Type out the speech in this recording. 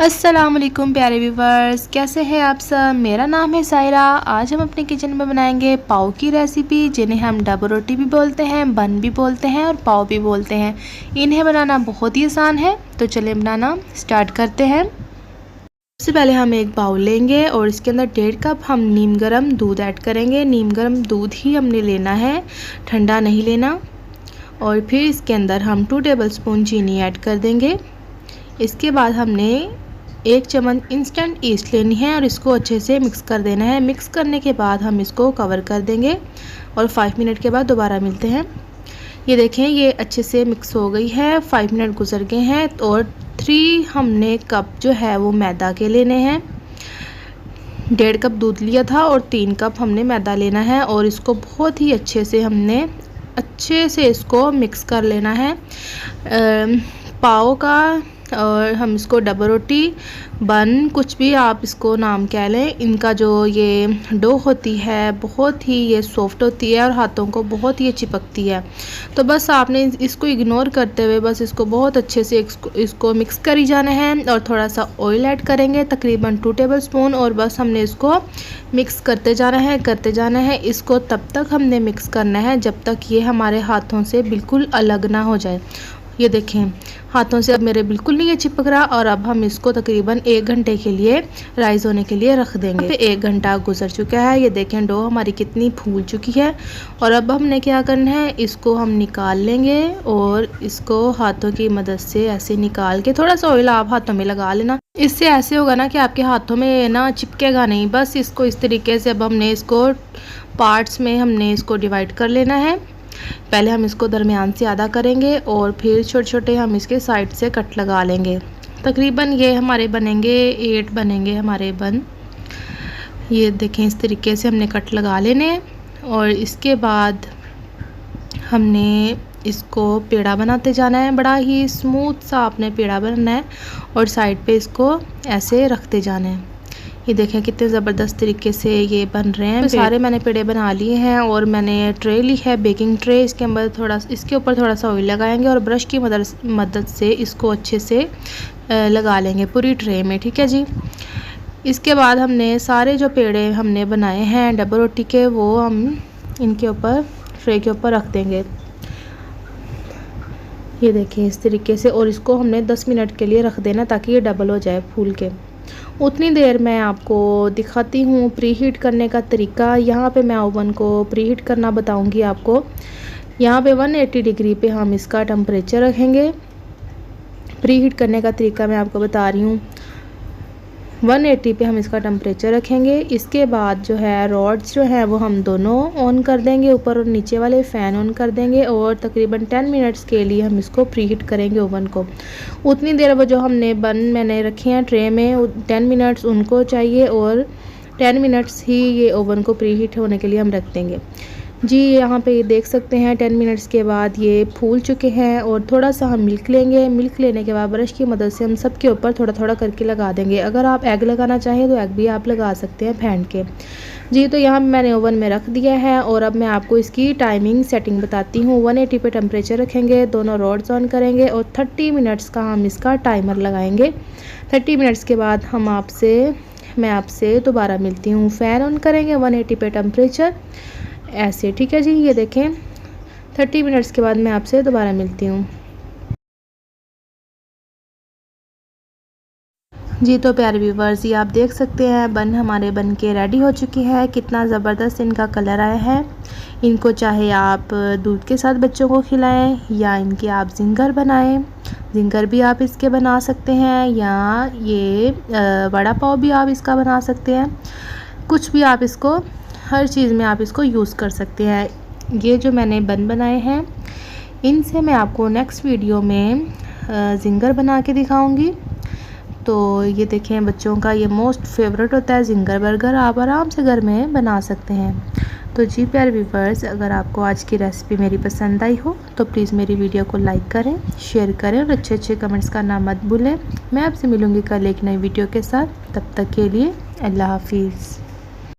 अस्सलाम वालेकुम प्यारे व्यूवर्स, कैसे हैं आप सब। मेरा नाम है सायरा। आज हम अपने किचन में बनाएंगे पाव की रेसिपी, जिन्हें हम डबल रोटी भी बोलते हैं, बन भी बोलते हैं और पाव भी बोलते हैं। इन्हें बनाना बहुत ही आसान है, तो चलिए बनाना स्टार्ट करते हैं। सबसे पहले हम एक बाउल लेंगे और इसके अंदर 1.5 कप हम नीम गर्म दूध ऐड करेंगे। नीम गर्म दूध ही हमने लेना है, ठंडा नहीं लेना। और फिर इसके अंदर हम 2 टेबलस्पून चीनी ऐड कर देंगे। इसके बाद हमने 1 चम्मच इंस्टेंट ईस्ट लेनी है और इसको अच्छे से मिक्स कर देना है। मिक्स करने के बाद हम इसको कवर कर देंगे और 5 मिनट के बाद दोबारा मिलते हैं। ये देखें, ये अच्छे से मिक्स हो गई है, 5 मिनट गुजर गए हैं। और 3 हमने कप जो है वो मैदा के लेने हैं। 1.5 कप दूध लिया था और 3 कप हमने मैदा लेना है और इसको बहुत ही अच्छे से हमने अच्छे से इसको मिक्स कर लेना है। पाव का, और हम इसको डबल रोटी, बन, कुछ भी आप इसको नाम कह लें, इनका जो ये डो होती है बहुत ही ये सॉफ्ट होती है और हाथों को बहुत ही अच्छी पकती है। तो बस आपने इसको इग्नोर करते हुए बस इसको बहुत अच्छे से इसको मिक्स करी जाना है। और थोड़ा सा ऑयल ऐड करेंगे, तकरीबन 2 टेबलस्पून, और बस हमने इसको मिक्स करते जाना है। इसको तब तक हमने मिक्स करना है जब तक ये हमारे हाथों से बिल्कुल अलग ना हो जाए। ये देखें, हाथों से अब मेरे बिल्कुल नहीं ये चिपक रहा। और अब हम इसको तकरीबन 1 घंटे के लिए राइस होने के लिए रख देंगे। 1 घंटा गुजर चुका है। ये देखें, डो हमारी कितनी फूल चुकी है। और अब हमने क्या करना है, इसको हम निकाल लेंगे और इसको हाथों की मदद से ऐसे निकाल के, थोड़ा सा ऑयल आप हाथों में लगा लेना। इससे ऐसे होगा ना कि आपके हाथों में ना चिपकेगा नहीं। बस इसको इस तरीके से अब हमने इसको पार्ट्स में हमने इसको डिवाइड कर लेना है। पहले हम इसको दरमियान से आधा करेंगे और फिर छोटे छोटे हम इसके साइड से कट लगा लेंगे। तकरीबन ये हमारे बनेंगे 8 बनेंगे हमारे बन। ये देखें, इस तरीके से हमने कट लगा लेने। और इसके बाद हमने इसको पेड़ा बनाते जाना है। बड़ा ही स्मूथ सा आपने पेड़ा बनाना है और साइड पे इसको ऐसे रखते जाना है। ये देखें कितने ज़बरदस्त तरीके से ये बन रहे हैं। सारे मैंने पेड़े बना लिए हैं और मैंने ट्रे ली है, बेकिंग ट्रे। इसके ऊपर थोड़ा सा ऑयल लगाएंगे और ब्रश की मदद से इसको अच्छे से लगा लेंगे पूरी ट्रे में। ठीक है जी। इसके बाद हमने सारे जो पेड़े हमने बनाए हैं डबल रोटी के, वो हम इनके ऊपर, ट्रे के ऊपर रख देंगे। ये देखें इस तरीके से। और इसको हमने 10 मिनट के लिए रख देना ताकि ये डबल हो जाए फूल के। उतनी देर मैं आपको दिखाती हूँ प्री हीट करने का तरीका। यहाँ पे मैं ओवन को प्री हीट करना बताऊँगी आपको। यहाँ पे 180 डिग्री पे हम इसका टेम्परेचर रखेंगे। प्री हीट करने का तरीका मैं आपको बता रही हूँ। 180 पे हम इसका टेम्परेचर रखेंगे। इसके बाद जो है रॉड्स जो हैं वो हम दोनों ऑन कर देंगे, ऊपर और नीचे वाले फ़ैन ऑन कर देंगे। और तकरीबन 10 मिनट्स के लिए हम इसको प्री हीट करेंगे ओवन को। उतनी देर वो जो हमने बन मैंने रखे हैं ट्रे में, 10 मिनट्स उनको चाहिए और 10 मिनट्स ही ये ओवन को प्री हीट होने के लिए हम रख देंगे जी। यहाँ पे ये देख सकते हैं 10 मिनट्स के बाद ये फूल चुके हैं। और थोड़ा सा हम मिल्क लेंगे। मिल्क लेने के बाद ब्रश की मदद से हम सब के ऊपर थोड़ा थोड़ा करके लगा देंगे। अगर आप एग लगाना चाहें तो एग भी आप लगा सकते हैं फेंट के जी। तो यहाँ मैंने ओवन में रख दिया है और अब मैं आपको इसकी टाइमिंग सेटिंग बताती हूँ। 180 पे टेम्परेचर रखेंगे, दोनों रॉड्स ऑन करेंगे और 30 मिनट्स का हम इसका टाइमर लगाएंगे। 30 मिनट्स के बाद मैं आपसे दोबारा मिलती हूँ। फ़ैन ऑन करेंगे, 180 पे टेम्परेचर ऐसे। ठीक है जी। ये देखें 30 मिनट्स के बाद मैं आपसे दोबारा मिलती हूँ जी। तो प्यारे व्यूवर्स, ये आप देख सकते हैं बन हमारे बन के रेडी हो चुकी है। कितना ज़बरदस्त इनका कलर आया है। इनको चाहे आप दूध के साथ बच्चों को खिलाएं या इनके आप जिंगर बनाएं। जिंगर भी आप इसके बना सकते हैं, या ये वड़ा पाव भी आप इसका बना सकते हैं। कुछ भी आप इसको, हर चीज़ में आप इसको यूज़ कर सकते हैं। ये जो मैंने बन बनाए हैं, इनसे मैं आपको नेक्स्ट वीडियो में जिंगर बना के दिखाऊंगी। तो ये देखें, बच्चों का ये मोस्ट फेवरेट होता है जिंगर बर्गर। आप आराम से घर में बना सकते हैं। तो जी प्यारे व्यूवर्स, अगर आपको आज की रेसिपी मेरी पसंद आई हो तो प्लीज़ मेरी वीडियो को लाइक करें, शेयर करें और अच्छे अच्छे कमेंट्स करना मत भूलें। मैं आपसे मिलूँगी कल एक नई वीडियो के साथ। तब तक के लिए अल्लाह हाफिज़।